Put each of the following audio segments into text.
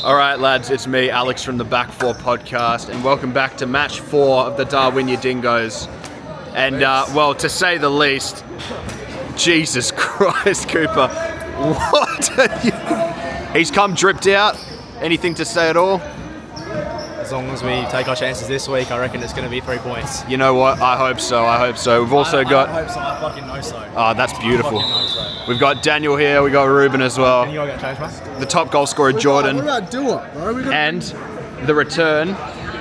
Alright lads, it's me, Alex from the Back Four podcast, and welcome back to match 4 of the Darwinia Dingoes. And well, to say the least, Jesus Christ, Cooper, what are you... He's come dripped out. Anything to say at all? As long as we take our chances this week, I reckon it's going to be 3 points. You know what? I hope so. We've also got... I hope so. I fucking know so. Oh, that's beautiful. I fucking know so. We've got Daniel here. We got Ruben as well. Can you all get changed, man? The top goal scorer, Jordan. What about Dua, bro? And the return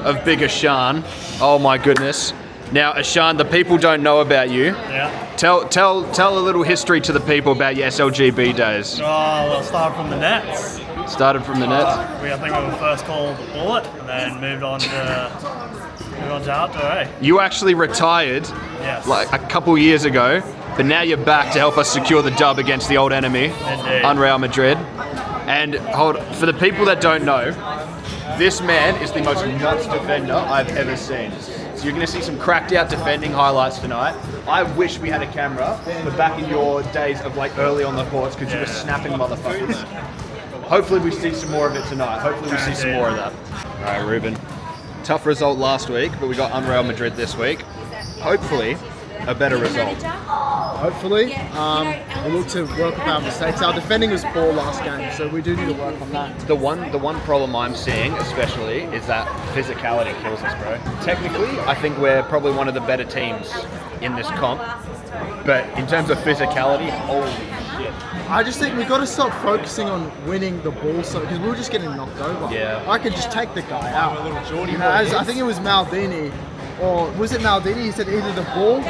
of Big Ashan. Oh my goodness. Now, Ashan, the people don't know about you. Yeah. Tell a little history to the people about your SLGB days. Oh, well, start from the nets. Started from the net. I think we were first called the Bullet, and then moved on to outdoor. Eh? You actually retired Yes. like a couple years ago, but now you're back to help us secure the dub against the old enemy, Indeed. Unreal Madrid. And for the people that don't know, this man is the most nuts defender I've ever seen. So you're going to see some cracked out defending highlights tonight. I wish we had a camera for back in your days of like early on the courts, because you were snapping motherfuckers. Hopefully we see some more of it tonight. Hopefully we see some more of that. All right, Ruben. Tough result last week, but we got Unreal Madrid this week. Hopefully, a better result. Hopefully. We look to work with our mistakes. Our defending was poor last game, so we do need to work on that. The one problem I'm seeing, especially, is that physicality kills us, bro. Technically, I think we're probably one of the better teams in this comp. But in terms of physicality, holy shit. I just think we've got to stop focusing on winning the ball, because we were just getting knocked over. Yeah. I could just take the guy out. I think it was Maldini, or was it Maldini? He said either the ball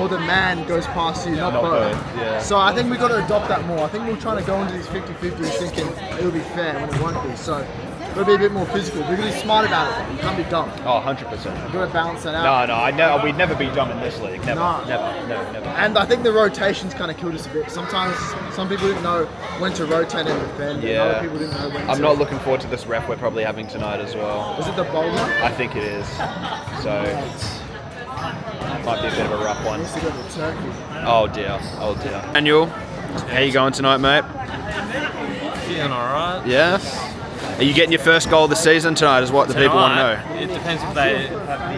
or the man goes past you, not both. Yeah. So I think we've got to adopt that more. I think we're trying to go into these 50-50s thinking it'll be fair when it won't be. So we've got to be a bit more physical. We've got to be smart about it. We can't be dumb. Oh, 100%. We've got to balance that out. No, I know we'd never be dumb in this league. Never. And I think the rotations kind of killed us a bit. Sometimes some people didn't know when to rotate and defend, and other people didn't know when to. I'm not looking forward to this ref we're probably having tonight as well. Was it the bowler? I think it is. So, might be a bit of a rough one. Used to go to Turkey. Oh dear. Daniel, how you going tonight, mate? Feeling alright. Yeah? Are you getting your first goal of the season tonight, is what the people want to know? It depends if they have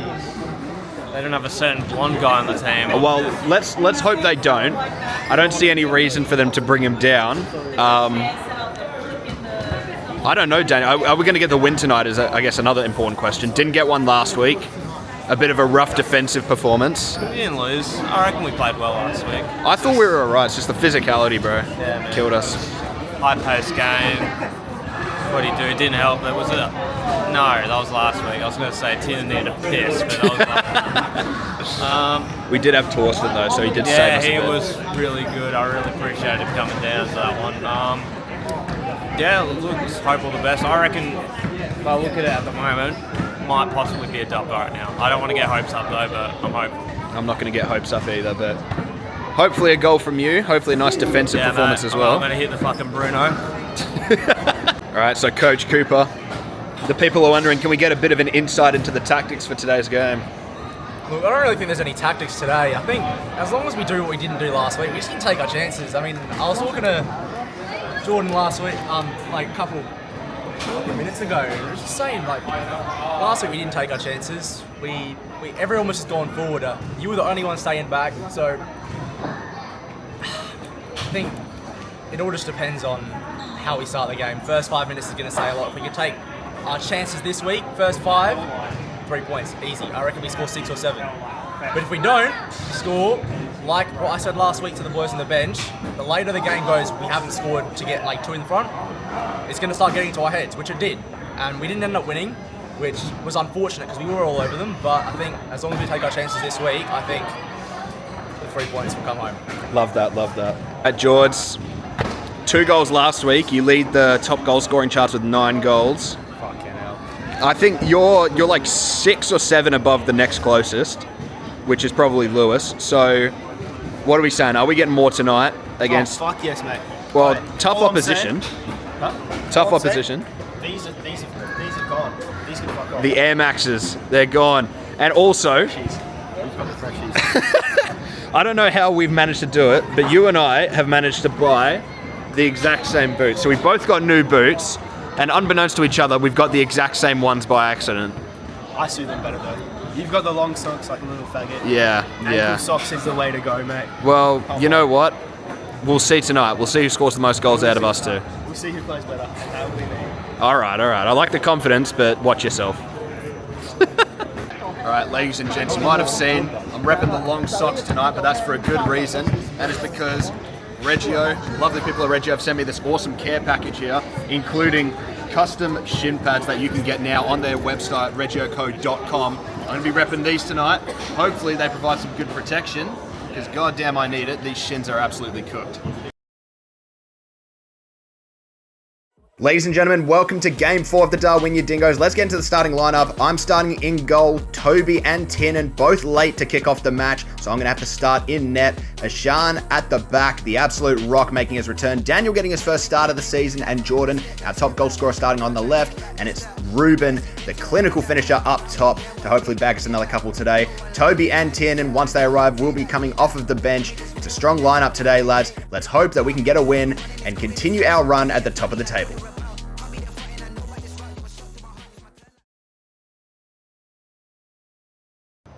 they don't have a certain blonde guy on the team. Well, let's hope they don't. I don't see any reason for them to bring him down. I don't know, Daniel. Are we going to get the win tonight is, I guess, another important question. Didn't get one last week. A bit of a rough defensive performance. We didn't lose. I reckon we played well last week. I thought we were alright. It's just the physicality, bro. Yeah, man. Killed us. High-paced game. What do you do? Didn't help. It was a... No, that was last week. I was going to say Tina needed a piss, but that was last week. We did have Torsten though, so he did save us a he bit. was really good. I really appreciated him coming down to that one. Yeah, look, hope all the best. I reckon, if I look at it at the moment, might possibly be a dub right now. I don't want to get hopes up though, but I'm hopeful. I'm not going to get hopes up either, but hopefully a goal from you. Hopefully a nice defensive performance as well. I'm going to hit the fucking Bruno. Alright, so Coach Cooper, the people are wondering, can we get a bit of an insight into the tactics for today's game? Look, I don't really think there's any tactics today. I think as long as we do what we didn't do last week, we just need to take our chances. I mean, I was talking to Jordan last week, like a couple of minutes ago, and he was just saying, like, last week we didn't take our chances. Everyone was just going forward. You were the only one staying back, so I think it all just depends on how we start the game. First 5 minutes is going to say a lot. If we can take our chances this week, first 5, 3 points, easy. I reckon we score 6 or 7. But if we don't score, like what I said last week to the boys on the bench, the later the game goes, we haven't scored to get like 2 in front, it's going to start getting into our heads, which it did. And we didn't end up winning, which was unfortunate because we were all over them. But I think as long as we take our chances this week, I think the 3 points will come home. Love that. At George, 2 goals last week. You lead the top goal scoring charts with 9 goals. Fucking hell. I think you're like 6 or 7 above the next closest, which is probably Lewis. So, what are we saying? Are we getting more tonight against? Oh, fuck yes, mate. Well, Right. tough opposition. Tough opposition. These are gone. These can fuck off. The Air Maxes, they're gone. And also, I don't know how we've managed to do it, but you and I have managed to buy the exact same boots. So we both got new boots, And unbeknownst to each other, we've got the exact same ones by accident. I suit them better though. You've got the long socks like a little faggot. Yeah, Ankle socks is the way to go, mate. Well, you know what? We'll see tonight. We'll see who scores the most goals out of us two. We'll see who plays better, and that will be me. All right. I like the confidence, but watch yourself. All right, ladies and gents, you might have seen I'm repping the long socks tonight, but that's for a good reason. That is because Reggio, lovely people at Reggio, have sent me this awesome care package here, including custom shin pads that you can get now on their website, reggioco.com. I'm going to be repping these tonight. Hopefully they provide some good protection, because goddamn I need it. These shins are absolutely cooked. Ladies and gentlemen, welcome to Game 4 of the Darwinia Dingoes. Let's get into the starting lineup. I'm starting in goal. Toby and Tiernan both late to kick off the match, so I'm going to have to start in net. Ashan at the back, the absolute rock, making his return. Daniel getting his first start of the season, and Jordan, our top goal scorer, starting on the left. And it's Ruben, the clinical finisher, up top to hopefully bag us another couple today. Toby and Tiernan, once they arrive, will be coming off of the bench. It's a strong lineup today, lads. Let's hope that we can get a win and continue our run at the top of the table.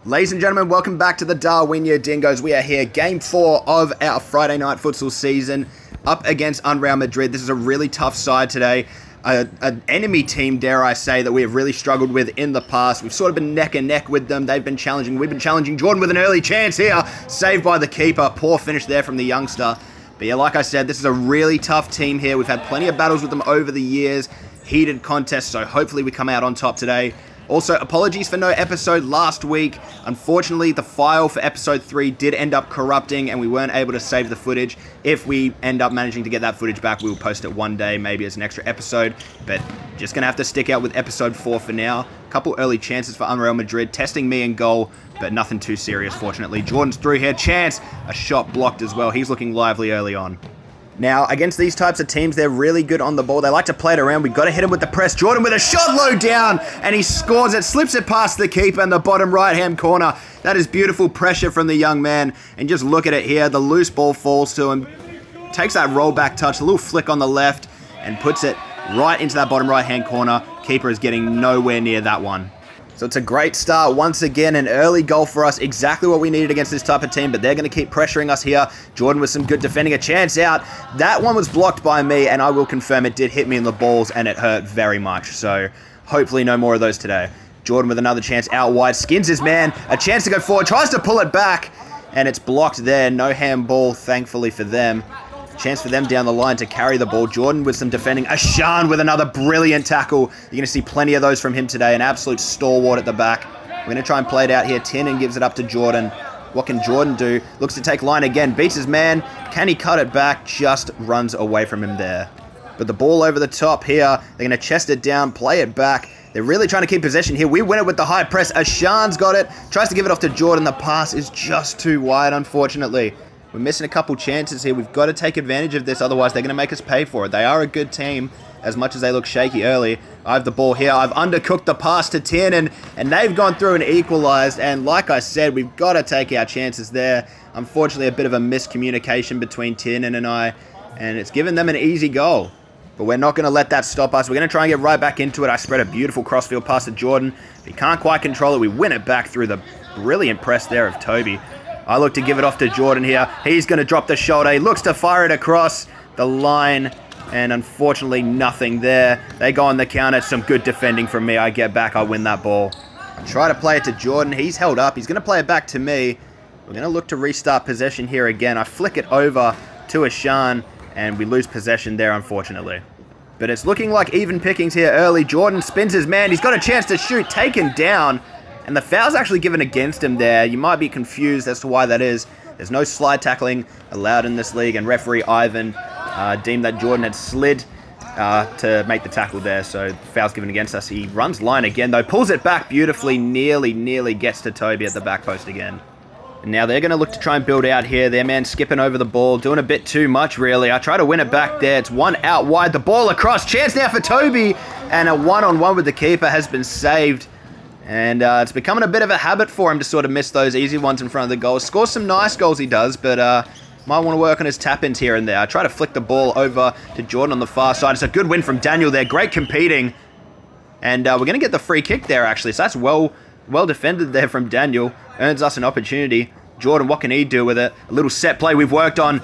Ladies and gentlemen, welcome back to the Darwinia Dingoes. We are here, Game 4 of our Friday night futsal season, up against Unreal Madrid. This is a really tough side today. An enemy team, dare I say, that we have really struggled with in the past. We've sort of been neck and neck with them. They've been challenging. We've been challenging Jordan with an early chance here. Saved by the keeper. Poor finish there from the youngster. But yeah, like I said, this is a really tough team here. We've had plenty of battles with them over the years. Heated contests, so hopefully we come out on top today. Also, apologies for no episode last week. Unfortunately, the file for episode 3 did end up corrupting and we weren't able to save the footage. If we end up managing to get that footage back, we will post it one day, maybe as an extra episode. But just going to have to stick out with episode 4 for now. A couple early chances for Unreal Madrid, testing me in goal, but nothing too serious, fortunately. Jordan's through here. Chance, a shot blocked as well. He's looking lively early on. Now, against these types of teams, they're really good on the ball. They like to play it around. We've got to hit him with the press. Jordan with a shot low down, and he scores it, slips it past the keeper in the bottom right-hand corner. That is beautiful pressure from the young man. And just look at it here. The loose ball falls to him. Takes that rollback touch, a little flick on the left, and puts it right into that bottom right-hand corner. Keeper is getting nowhere near that one. So it's a great start. Once again, an early goal for us. Exactly what we needed against this type of team, but they're going to keep pressuring us here. Jordan with some good defending. A chance out. That one was blocked by me, and I will confirm it did hit me in the balls, and it hurt very much. So hopefully no more of those today. Jordan with another chance out wide. Skins his man. A chance to go forward. Tries to pull it back, and it's blocked there. No handball, thankfully for them. Chance for them down the line to carry the ball. Jordan with some defending. Ashan with another brilliant tackle. You're going to see plenty of those from him today. An absolute stalwart at the back. We're going to try and play it out here. Tiernan gives it up to Jordan. What can Jordan do? Looks to take line again. Beats his man. Can he cut it back? Just runs away from him there. But the ball over the top here. They're going to chest it down, play it back. They're really trying to keep possession here. We win it with the high press. Ashan's got it. Tries to give it off to Jordan. The pass is just too wide, unfortunately. We're missing a couple chances here. We've got to take advantage of this, otherwise they're going to make us pay for it. They are a good team, as much as they look shaky early. I have the ball here. I've undercooked the pass to Tiernan, and they've gone through and equalized. And like I said, we've got to take our chances there. Unfortunately, a bit of a miscommunication between Tiernan and I, and it's given them an easy goal. But we're not going to let that stop us. We're going to try and get right back into it. I spread a beautiful crossfield pass to Jordan. If he can't quite control it, we win it back through the brilliant press there of Toby. I look to give it off to Jordan here. He's going to drop the shoulder. He looks to fire it across the line. And unfortunately, nothing there. They go on the counter. Some good defending from me. I get back. I win that ball. I try to play it to Jordan. He's held up. He's going to play it back to me. We're going to look to restart possession here again. I flick it over to Ashan. And we lose possession there, unfortunately. But it's looking like even pickings here early. Jordan spins his man. He's got a chance to shoot. Taken down. And the foul's actually given against him there. You might be confused as to why that is. There's no slide tackling allowed in this league, and referee Ivan deemed that Jordan had slid to make the tackle there, so foul's given against us. He runs line again, though, pulls it back beautifully, nearly gets to Toby at the back post again. And now they're going to look to try and build out here. Their man skipping over the ball, doing a bit too much, really. I try to win it back there. It's one out wide, the ball across. Chance now for Toby, and a one-on-one with the keeper has been saved. And it's becoming a bit of a habit for him to sort of miss those easy ones in front of the goal. Scores some nice goals he does, but Might want to work on his tap-ins here and there. I try to flick the ball over to Jordan on the far side. It's a good win from Daniel there. Great competing. And we're going to get the free kick there, actually. So that's well defended there from Daniel. Earns us an opportunity. Jordan, what can he do with it? A little set play we've worked on.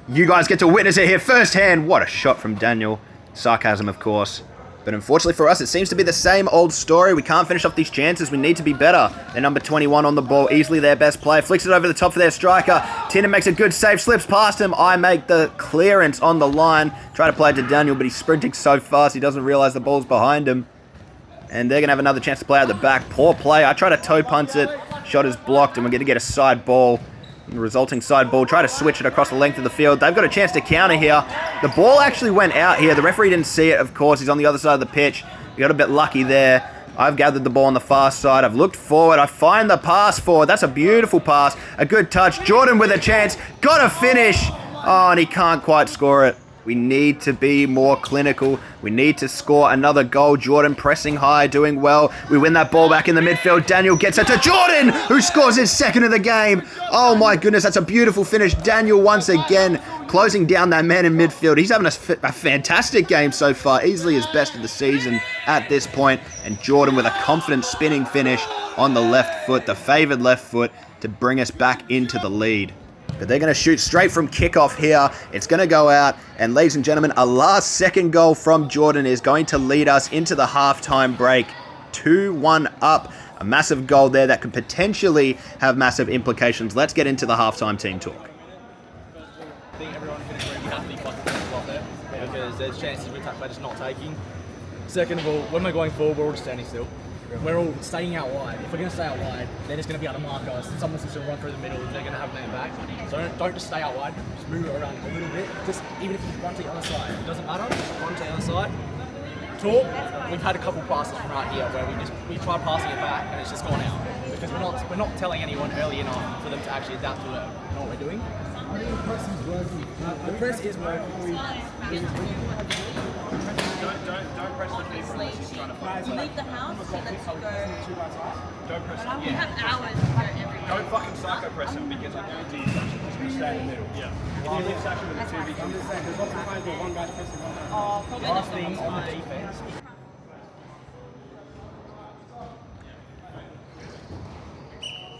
You guys get to witness it here firsthand. What a shot from Daniel. Sarcasm, of course. But unfortunately for us, it seems to be the same old story. We can't finish off these chances. We need to be better. They're number 21 on the ball. Easily their best player. Flicks it over the top for their striker. Tinnen makes a good save. Slips past him. I make the clearance on the line. Try to play it to Daniel, but he's sprinting so fast he doesn't realize the ball's behind him. And they're going to have another chance to play out the back. Poor play. I try to toe punt it. Shot is blocked, and we're going to get a side ball. The resulting side ball. Try to switch it across the length of the field. They've got a chance to counter here. The ball actually went out here. The referee didn't see it, of course. He's on the other side of the pitch. We got a bit lucky there. I've gathered the ball on the far side. I've looked forward. I find the pass forward. That's a beautiful pass. A good touch. Jordan with a chance. Got to finish. Oh, and he can't quite score it. We need to be more clinical. We need to score another goal. Jordan pressing high, doing well. We win that ball back in the midfield. Daniel gets it to Jordan, who scores his second of the game. Oh my goodness, that's a beautiful finish. Daniel once again closing down that man in midfield. He's having a fantastic game so far. Easily his best of the season at this point. And Jordan with a confident spinning finish on the left foot, the favoured left foot, to bring us back into the lead. But they're going to shoot straight from kickoff here. It's going to go out. And ladies and gentlemen, a last second goal from Jordan is going to lead us into the halftime break. 2-1 up. A massive goal there that could potentially have massive implications. Let's get into the halftime team talk. I think everyone can agree we have to be fucking clinical up there because there's chances we're just not taking. Second of all, when we're going forward, we're all just standing still. We're all staying out wide. If we're going to stay out wide, they're just going to be able to mark us. Someone's just going to run through the middle. They're going to have man back. So don't just stay out wide. Just move it around a little bit. Just even if you run to the other side, it doesn't matter. Just run to the other side. Talk. We've had a couple passes from right here where we tried passing it back and it's just gone out because we're not telling anyone early enough for them to actually adapt to it. Know what we're doing? I think the press is working. The press is working. Don't press the people unless you're trying to fight. You leave the house, so let's go. Don't press them. We have hours to go everywhere. Don't fucking psycho press them because I guarantee you Sasha's just going to stay in the middle. Yeah. If you leave Sasha with a 2v2, there's lots of times where one guy's pressing one guy. Probably Last not thing the on the time. defense.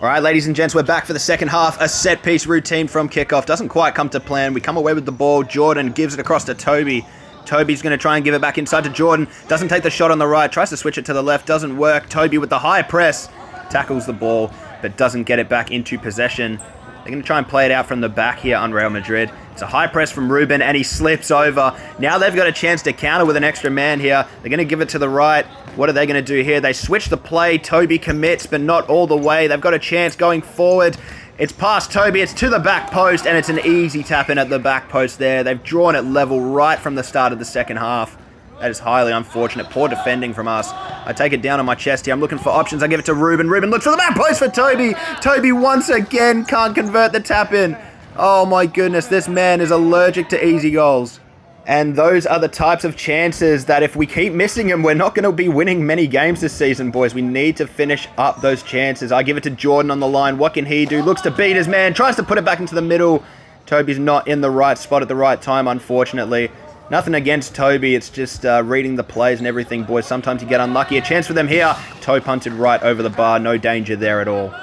All right, ladies and gents, we're back for the second half. A set-piece routine from kickoff. Doesn't quite come to plan. We come away with the ball. Jordan gives it across to Toby. Toby's going to try and give it back inside to Jordan. Doesn't take the shot on the right. Tries to switch it to the left. Doesn't work. Toby with the high press. Tackles the ball, but doesn't get it back into possession. They're going to try and play it out from the back here, Unreal Madrid. It's a high press from Ruben, and he slips over. Now they've got a chance to counter with an extra man here. They're going to give it to the right. What are they going to do here? They switch the play. Toby commits, but not all the way. They've got a chance going forward. It's past Toby. It's to the back post, and it's an easy tap in at the back post there. They've drawn it level right from the start of the second half. That is highly unfortunate. Poor defending from us. I take it down on my chest here. I'm looking for options. I give it to Ruben. Ruben looks for the back post for Toby. Toby once again can't convert the tap in. Oh my goodness, this man is allergic to easy goals. And those are the types of chances that if we keep missing them, we're not going to be winning many games this season, boys. We need to finish up those chances. I give it to Jordan on the line. What can he do? Looks to beat his man. Tries to put it back into the middle. Toby's not in the right spot at the right time, unfortunately. Nothing against Toby. It's just reading the plays and everything, boys. Sometimes you get unlucky. A chance for them here. Toe punted right over the bar. No danger there at all.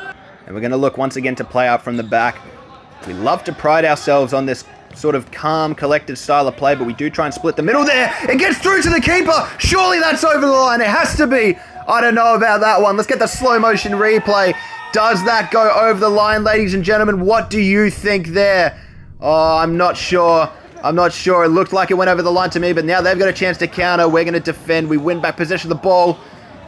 And we're going to look once again to play out from the back. We love to pride ourselves on this sort of calm, collected style of play, but we do try and split the middle there. It gets through to the keeper. Surely that's over the line. It has to be. I don't know about that one. Let's get the slow motion replay. Does that go over the line, ladies and gentlemen? What do you think there? Oh, I'm not sure. I'm not sure. It looked like it went over the line to me, but now they've got a chance to counter. We're going to defend. We win back possession of the ball,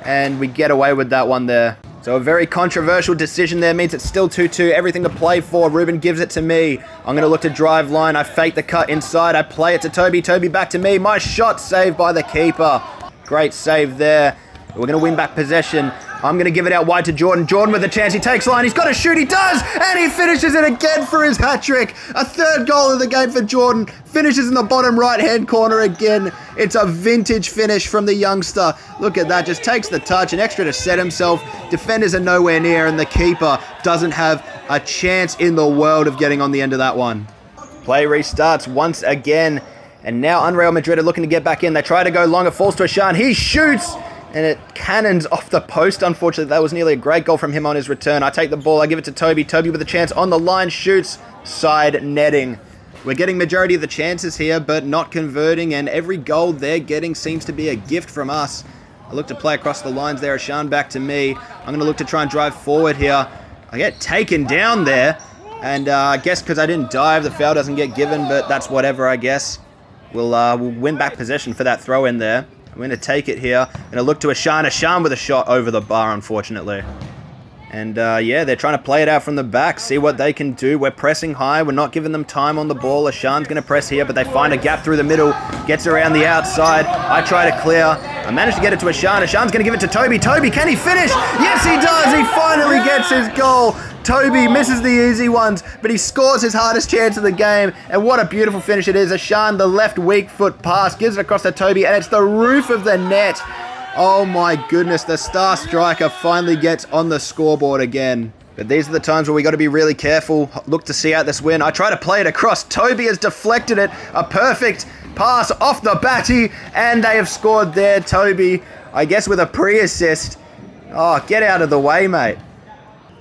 and we get away with that one there. So a very controversial decision there. Means it's still 2-2. Everything to play for. Ruben gives it to me. I'm going to look to drive line. I fake the cut inside. I play it to Toby. Toby back to me. My shot saved by the keeper. Great save there. We're going to win back possession. I'm going to give it out wide to Jordan. Jordan with a chance. He takes line. He's got to shoot. He does. And he finishes it again for his hat-trick. A third goal of the game for Jordan. Finishes in the bottom right-hand corner again. It's a vintage finish from the youngster. Look at that. Just takes the touch. An extra to set himself. Defenders are nowhere near. And the keeper doesn't have a chance in the world of getting on the end of that one. Play restarts once again. And now Unreal Madrid are looking to get back in. They try to go long. It falls to Ashan. He shoots! And it cannons off the post. Unfortunately, that was nearly a great goal from him on his return. I take the ball. I give it to Toby. Toby with a chance on the line. Shoots. Side netting. We're getting majority of the chances here, but not converting. And every goal they're getting seems to be a gift from us. I look to play across the lines there. Ashan back to me. I'm going to look to try and drive forward here. I get taken down there. And I guess because I didn't dive, the foul doesn't get given, but that's whatever, I guess. We'll win back possession for that throw in there. I'm going to take it here. I'm going to look to Ashan. Ashan with a shot over the bar, unfortunately. And yeah, they're trying to play it out from the back, see what they can do. We're pressing high. We're not giving them time on the ball. Ashan's going to press here, but they find a gap through the middle. Gets around the outside. I try to clear. I managed to get it to Ashan. Ashan's going to give it to Toby. Toby, can he finish? Yes, he does. He finally gets his goal. Toby misses the easy ones, but he scores his hardest chance of the game. And what a beautiful finish it is. Ashan, the left weak foot pass, gives it across to Toby, and it's the roof of the net. Oh my goodness, the star striker finally gets on the scoreboard again. But these are the times where we got to be really careful. Look to see out this win. I try to play it across. Toby has deflected it. A perfect pass off the batty, and they have scored there. Toby, I guess with a pre-assist. Oh, get out of the way, mate.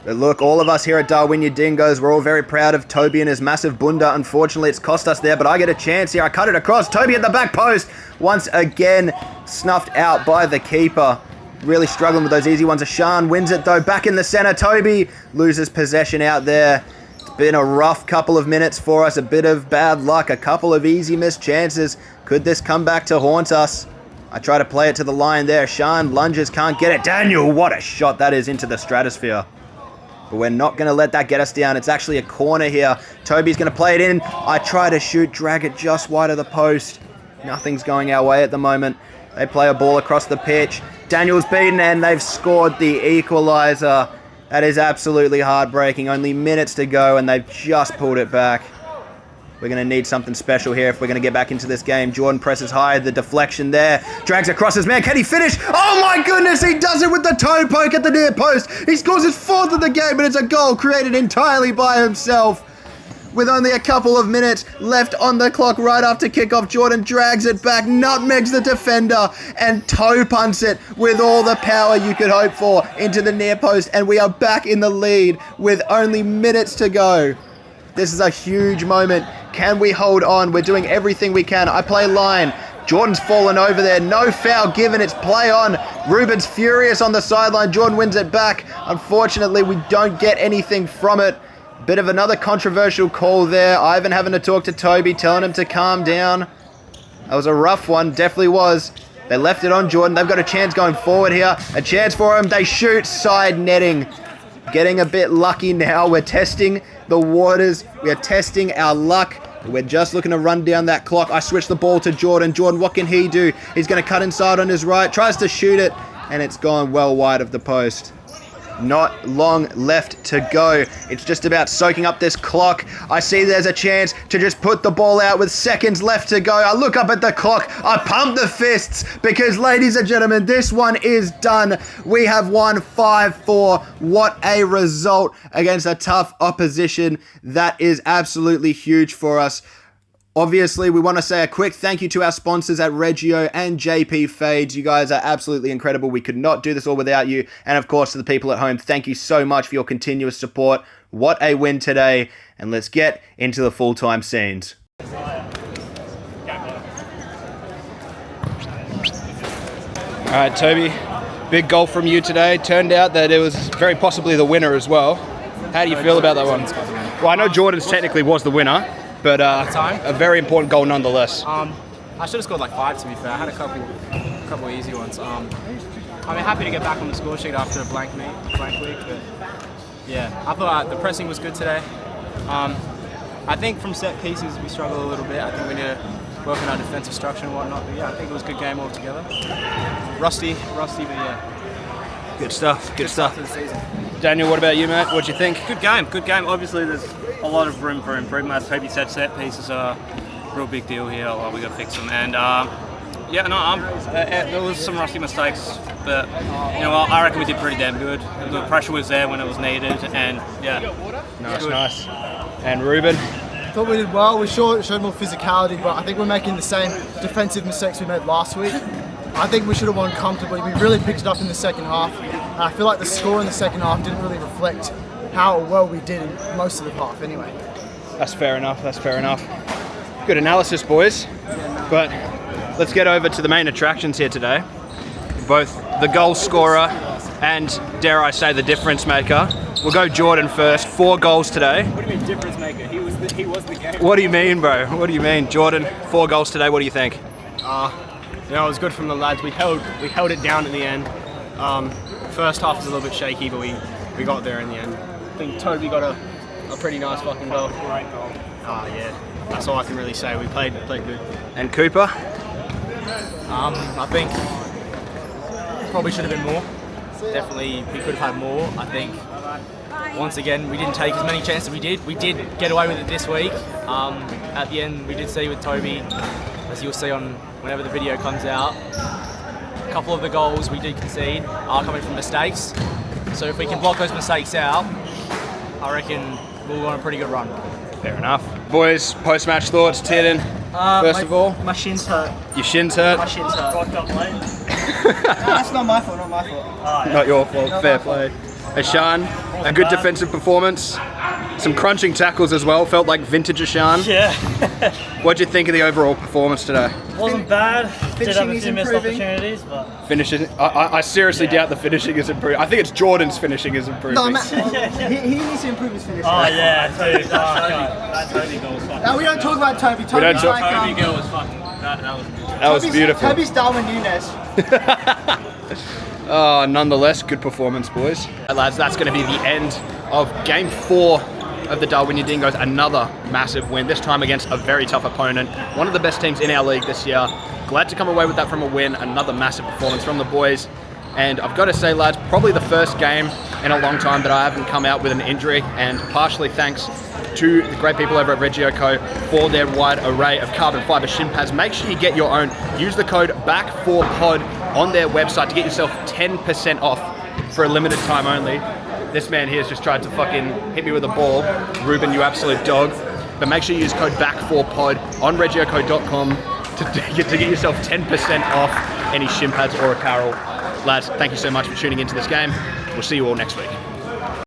But look, all of us here at Darwinia Dingoes, we're all very proud of Toby and his massive bunda. Unfortunately, it's cost us there, but I get a chance here. I cut it across. Toby at the back post. Once again, snuffed out by the keeper. Really struggling with those easy ones. Ashan wins it, though. Back in the center. Toby loses possession out there. It's been a rough couple of minutes for us. A bit of bad luck. A couple of easy missed chances. Could this come back to haunt us? I try to play it to the line there. Ashan lunges, can't get it. Daniel, what a shot that is into the stratosphere. But we're not going to let that get us down. It's actually a corner here. Toby's going to play it in. I try to shoot, drag it just wide of the post. Nothing's going our way at the moment. They play a ball across the pitch. Daniel's beaten, and they've scored the equaliser. That is absolutely heartbreaking. Only minutes to go, and they've just pulled it back. We're going to need something special here if we're going to get back into this game. Jordan presses high, the deflection there. Drags across his man. Can he finish? Oh my goodness, he does it with the toe poke at the near post. He scores his fourth of the game, but it's a goal created entirely by himself. With only a couple of minutes left on the clock right after kickoff, Jordan drags it back, nutmegs the defender, and toe punts it with all the power you could hope for into the near post. And we are back in the lead with only minutes to go. This is a huge moment. Can we hold on? We're doing everything we can. I play line. Jordan's fallen over there. No foul given. It's play on. Ruben's furious on the sideline. Jordan wins it back. Unfortunately, we don't get anything from it. Bit of another controversial call there. Ivan having to talk to Toby, telling him to calm down. That was a rough one. Definitely was. They left it on Jordan. They've got a chance going forward here. A chance for him. They shoot. Side netting. Getting a bit lucky now. We're testing the waters. We are testing our luck. We're just looking to run down that clock. I switch the ball to Jordan. Jordan, what can he do? He's going to cut inside on his right. Tries to shoot it, and it's gone well wide of the post. Not long left to go. It's just about soaking up this clock. I see there's a chance to just put the ball out with seconds left to go. I look up at the clock. I pump the fists because, ladies and gentlemen, this one is done. We have won 5-4. What a result against a tough opposition. That is absolutely huge for us. Obviously, we want to say a quick thank you to our sponsors at Reggio and JP Fades. You guys are absolutely incredible. We could not do this all without you. And of course, to the people at home, thank you so much for your continuous support. What a win today. And let's get into the full-time scenes. All right, Toby, big goal from you today. Turned out that it was very possibly the winner as well. How do you feel about that one? Well, I know Jordan's technically was the winner, but a very important goal nonetheless. I should have scored like 5, to be fair. I had a couple easy ones. I'm happy to get back on the score sheet after a blank week, but yeah, I thought the pressing was good today. I think from set pieces we struggle a little bit. I think we need to work on our defensive structure and whatnot. But yeah, I think it was a good game altogether. Rusty, but yeah. Good stuff. Good stuff for the season. Daniel, what about you, mate? What'd you think? Good game. Obviously, there's a lot of room for improvement. As Toby said, set pieces are a real big deal here. We got to fix them. And there was some rusty mistakes, but I reckon we did pretty damn good. The pressure was there when it was needed, and yeah. Nice. And Ruben? thought we did well. We showed more physicality, but I think we're making the same defensive mistakes we made last week. I think we should have won comfortably. We really picked it up in the second half. I feel like the score in the second half didn't really reflect how well we did in most of the half anyway. That's fair enough. Good analysis, boys. But let's get over to the main attractions here today. Both the goal scorer and, dare I say, the difference maker. We'll go Jordan first. 4 goals today. What do you mean difference maker? He was the game. What do you mean, bro? What do you mean? Jordan, 4 goals today. What do you think? It was good from the lads. We held it down at the end. First half was a little bit shaky, but we got there in the end. I think Toby got a pretty nice fucking goal. Great goal. Yeah. That's all I can really say. We played good. And Cooper? I think probably should have been more. Definitely, we could have had more. I think once again we didn't take as many chances as we did. We did get away with it this week. At the end, we did see with Toby, as you'll see on whenever the video comes out, a couple of the goals we did concede are coming from mistakes. So if we can block those mistakes out, I reckon we'll go on a pretty good run. Fair enough. Boys, post-match thoughts, Tiernan, first of all. My shin's hurt. Your shin's hurt? My shin's hurt. That's not my fault, Not your fault, fair play. Ashan, a good defensive performance. Some crunching tackles as well, felt like vintage Ashan. Yeah. What'd you think of the overall performance today? Wasn't bad. Did have a is few missed improving. opportunities, but... Finishing, I seriously doubt the finishing is improving. I think it's Jordan's finishing is improving. No, he needs to improve his finish. Oh yeah, dude. That Toby goal was fucking... Now, we don't talk about Toby. We don't Toby's talk- like, Toby goal was fucking... That was good. That was beautiful. Toby's Darwin Nunes. Nonetheless, good performance, boys. Lads, that's going to be the end of Game 4 of the Darwinia Dingoes. Another massive win, this time against a very tough opponent. One of the best teams in our league this year. Glad to come away with that from a win. Another massive performance from the boys. And I've got to say, lads, probably the first game in a long time that I haven't come out with an injury, and partially thanks to the great people over at Regioco for their wide array of carbon fiber shin pads. Make sure you get your own. Use the code backfourpod on their website to get yourself 10% off for a limited time only. This man here has just tried to fucking hit me with a ball. Ruben, you absolute dog. But make sure you use code backfourpod on regioco.com to get yourself 10% off any shin pads or apparel. Lads, thank you so much for tuning into this game. We'll see you all next week.